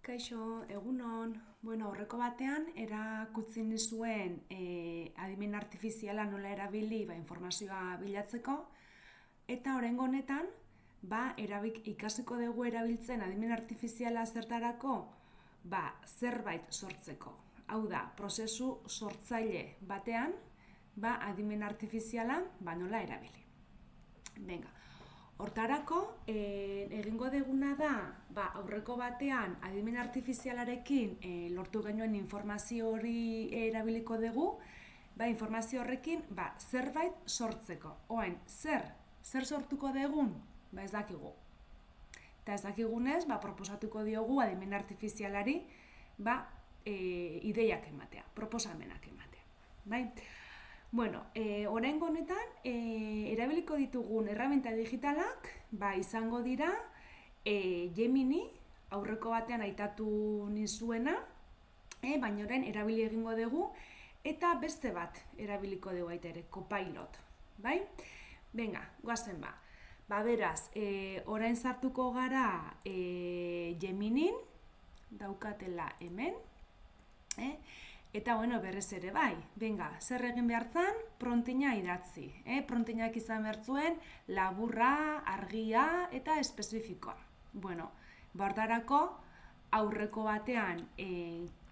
Kaixo, egunon. Bueno, aurreko batean erakutsi nizuen adimen artifiziala nola erabili informazioa bilatzeko, eta oraingo honetan ikasiko dugu erabiltzen adimen artifiziala zertarako zerbait sortzeko. Hau da, prozesu sortzaile batean adimen artifiziala nola erabili. Venga. Hortarako, egingo deguna da, aurreko batean adimen artifizialarekin lortu genuen informazio hori erabiliko dugu, informazio horrekin zerbait sortzeko. Oain, zer sortuko dugun? Ez dakigu. Eta ez dakigunez, proposatuko diogu adimen artifizialari ideiak ematea, proposamenak ematea. Bai? Bueno, oraingo honetan, erabiliko ditugun erraminta digitalak izango dira Gemini, aurreko batean aitatu nizuena, baina orain erabili egingo dugu, eta beste bat erabiliko dugu aita ere, Copilot. Bai? Venga, goazen beraz, orain sartuko gara Geminin, daukatela hemen, eta berrez ere venga, zer egin behartzan, prontina idatzi. Prontinak izan behartzuen laburra, argia eta espezifikoa. Hortarako aurreko batean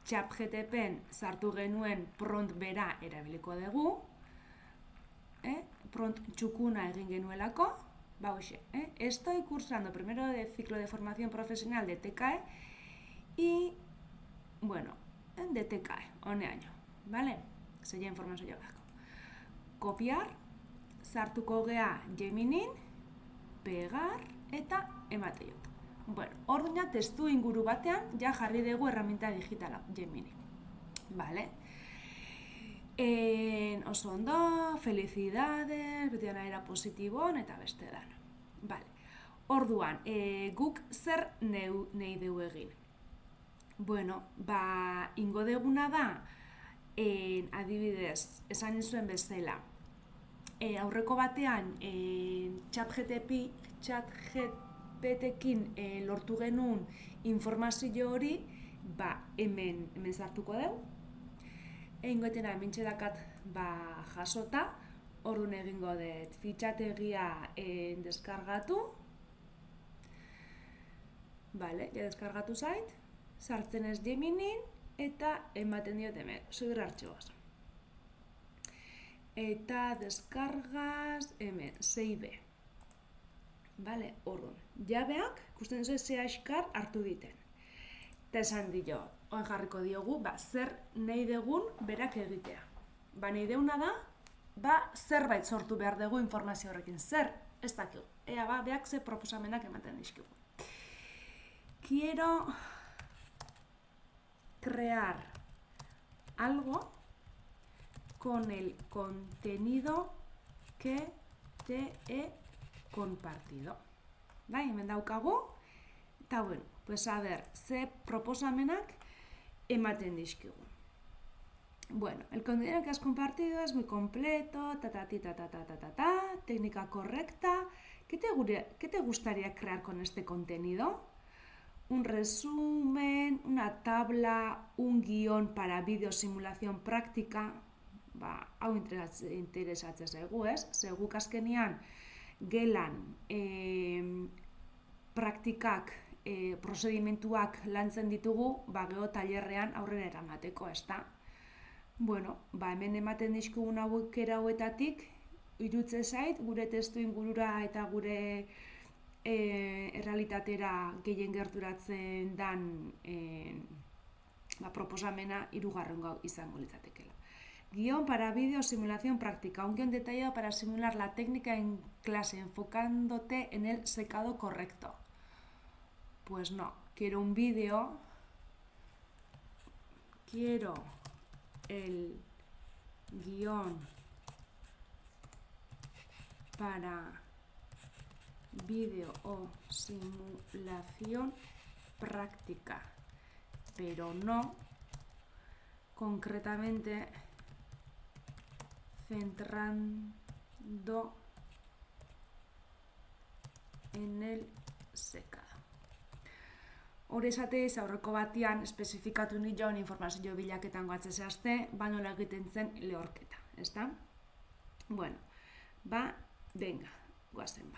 ChatGPTen sartu genuen prompt bera erabiliko dugu, prompt txukuna egin genuelako, estoy cursando primero de ciclo de formación profesional de TKE y, de TKE, honeaino, vale? Zeia informazioa behako. Kopiar, sartuko gea Geminin, pegar eta emate jut. Orduan testu inguru batean jarri dugu erraminta digitala Gemini. Vale? Oso ondo, felicidades, beti era positibon eta beste dan. Vale. Orduan, guk zer nahi dugu egin? Ingo deguna da, adibidez, esan nizuen bezala, aurreko batean ChatGPTekin lortu genuen informazio hori, hemen sartuko dugu. Egingo etena hemen txedakat jasota, orduan egingo dut fitxategia deskargatu. Vale, ja deskargatu zait. Sartzen ez Geminin eta ematen diot hemen, subir artxibos. Eta deskargaz hemen, save. Vale, orduan. Jabeak, ikusten duzu ze askar hartu diten. Eta esan dio, oen jarriko diogu, zer nahi dugun berak egitea. Nahi deuna da, zerbait sortu behar dugu informazio horrekin. Zer, ez dakigu. Ea beak ze proposamenak ematen dizkigu. Quiero crear algo con el contenido que te he compartido. Hemen daukagu, eta ze proposamenak ematen dizkigu. El contenido que has compartido es muy completo, técnica correcta. ¿Qué te gustaría crear con este contenido? Un resumen, una tabla, un guión para videosimulación práctica. Hau interesatzen zaigu, ez? Guk azkenean gelan praktikak, prozedimentuak lantzen ditugu, gero tailerrean aurrera eramateko, ezta? Hemen ematen dizkugun aukera hauetatik, irutze zait, gure testu ingurura eta gure errealitatera gehien gerturatzen dan proposamena hirugarrengo izango litzatekeela. Guión para vídeo simulación práctica, un guión detallado para simular la técnica en clase, enfocándote en el secado correcto. Pues no, quiero un vídeo, quiero el guión para vídeo o simulación práctica, pero no concretamente centrando en el secado. Hori esatez, aurreko batean espezifikatu nion informazio bilaketan goatzen zehazte, nola egiten zen lehorketa, ezta? Bueno, venga, goazen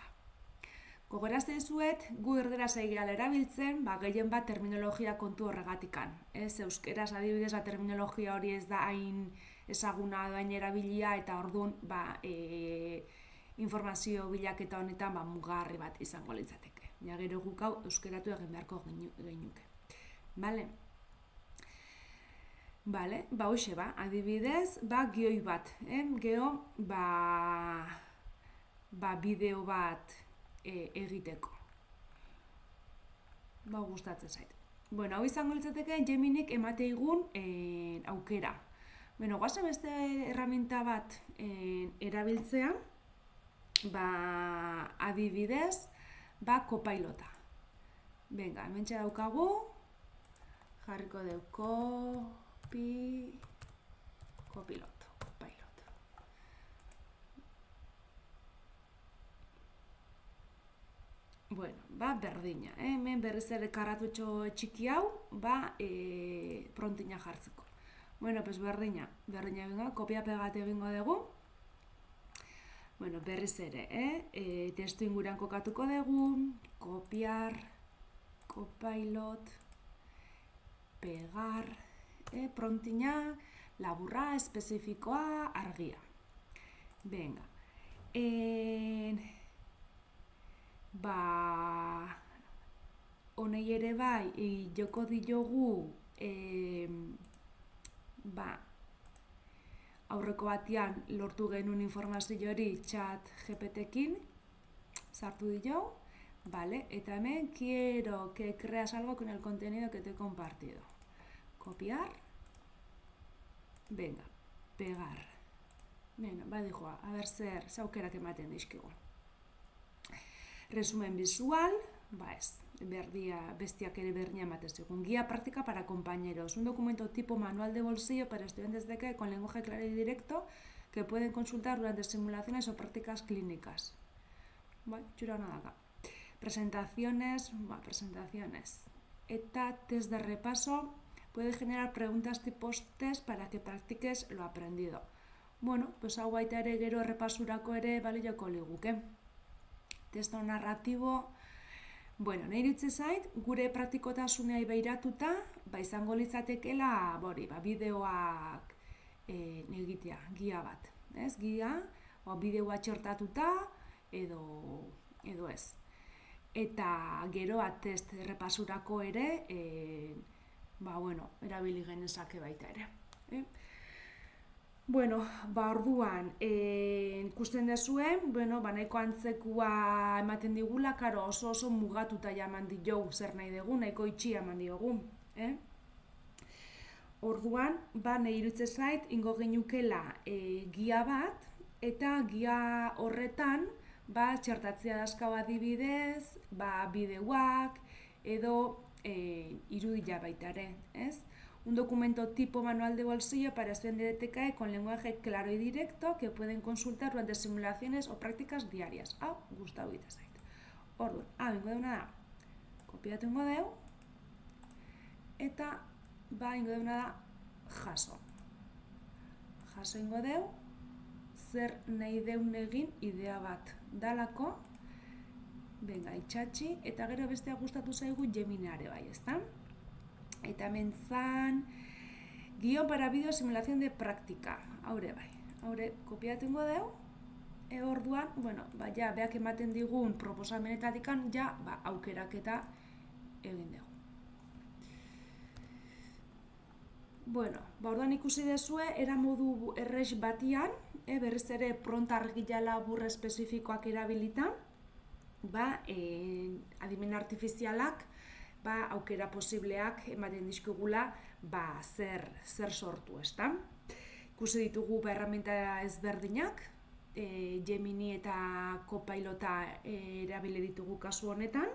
Gogorazten zuet, gu erderaz egiala erabiltzen, gehien bat terminologia kontu horregatikan. Euskeraz adibidez, terminologia hori ez da hain ezaguna da hain erabilia, eta orduan informazio bilaketa honetan mugarri bat izango litzateke. Ja, gero guk hau euskeratu egin beharko geinuke. Bale? Bale, hoxe adibidez, gioi bat. Geo, bideo bat egiteko. Gustatzen zait. Bueno, hau izango litzateke Geminik emate igun aukera. Bueno, guazen beste erraminta bat erabiltzea, adibidez, Copilota. Venga, hementxe daukagu, jarriko dugu Copilot. Bueno, berdina, hemen berriz ere karratutxo txiki hau, prontina jartzeko. Bueno, pues berdina egingo, kopia pegate egingo dugu. Bueno, berriz ere, testu inguruan kokatuko dugu, kopiar, Copilot, pegar, prontina, laburra, espezifikoa, argia. Venga. Honei ere joko diogu, aurreko batean lortu genuen informazio hori chat GPT-ekin, sartu diogu, eta hemen, quiero que creas algo con el contenido que te he compartido. Copiar, venga, pegar. Bueno, dijoa, a ver zer aukerak ematen dizkigu. Resumen visual, bestiak ere berdina ematen zigun. Guía práctica para compañeros, un documento tipo manual de bolsillo para estudiantes de TKE con lenguaje claro y directo que pueden consultar durante simulaciones o prácticas clínicas. Txura hona daka. Presentaciones. Eta test de repaso puede generar preguntas tipos test para que practiques lo aprendido. Bueno, pues hau baita ere gero errepasurako ere balioko liguke. Testo narratibo, bueno, nahi dutze zait, gure praktikotasunei beiratuta, izango litzatekela, bideoak egitea, gia bat. Gia, bideoa txertatuta, edo ez. Eta gero test errepasurako ere, erabili genezake baita ere. Bueno, orduan, ikusten dezue, nahiko antzekua ematen digula, karo oso mugatuta eman diogu zer nahi dugu, nahiko itxia eman diogu. Orduan, nahi irutze zait, ingo genukela gia bat, eta gia horretan, txertatzea dazkau adibidez, bideoak, edo irudia baita ere, ez? Un documento tipo manual de bolsillo para estudiantes de TKE con lenguaje claro y directo que pueden consultar durante simulaciones o prácticas diarias. Gustau egiten zait. Orduan, ingo deuna da, kopiatu ingo deu, eta ingo deuna da jaso. Jaso ingo deu, zer nahi deun egin idea bat dalako, itxatxi, eta gero bestea gustatu zaigu Gemineare ezta? Eta hemen zan, guión para vídeo simulación de práctica. Haure kopiatu ingo deu, orduan, beak ematen digun proposamenetatikan, aukeraketa egin dugu. Orduan ikusi dezue, era modu errex batian, berriz ere pronta argila labur espezifikoak erabilita, adimen artifizialak, aukera posibleak ematen dizkigula zer sortu, ezta? Ikusi ditugu erraminta ezberdinak, Gemini eta Copilota erabili ditugu kasu honetan,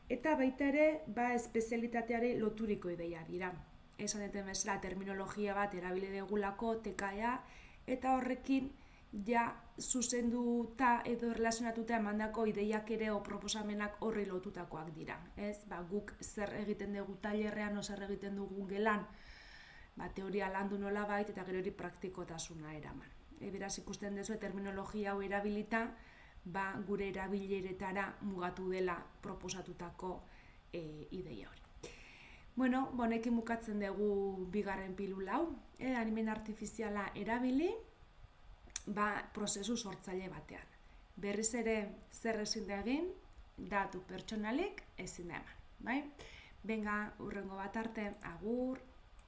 eta baita ere espezialitateare loturiko ideia dira. Esan duten bezala terminologia bat erabili degulako TKEa, eta horrekin ja zuzenduta edo erlazionatuta emandako ideiak ere o proposamenak horri lotutakoak dira. Ez? Guk zer egiten dugu tailerrean o zer egiten dugu gelan, teoria landu nolabait eta gero hori praktikotasuna eraman. Beraz ikusten duzu terminologia hau erabilita, gure erabileretara mugatu dela proposatutako ideia hori. Bueno, honekin bukatzen dugu bigarren pilula hau, animen artifiziala erabili, prozesu sortzaile batean. Berriz ere zer ezin da egin, datu pertsonalik ezin da eman. Benga, hurrengo bat arte, agur!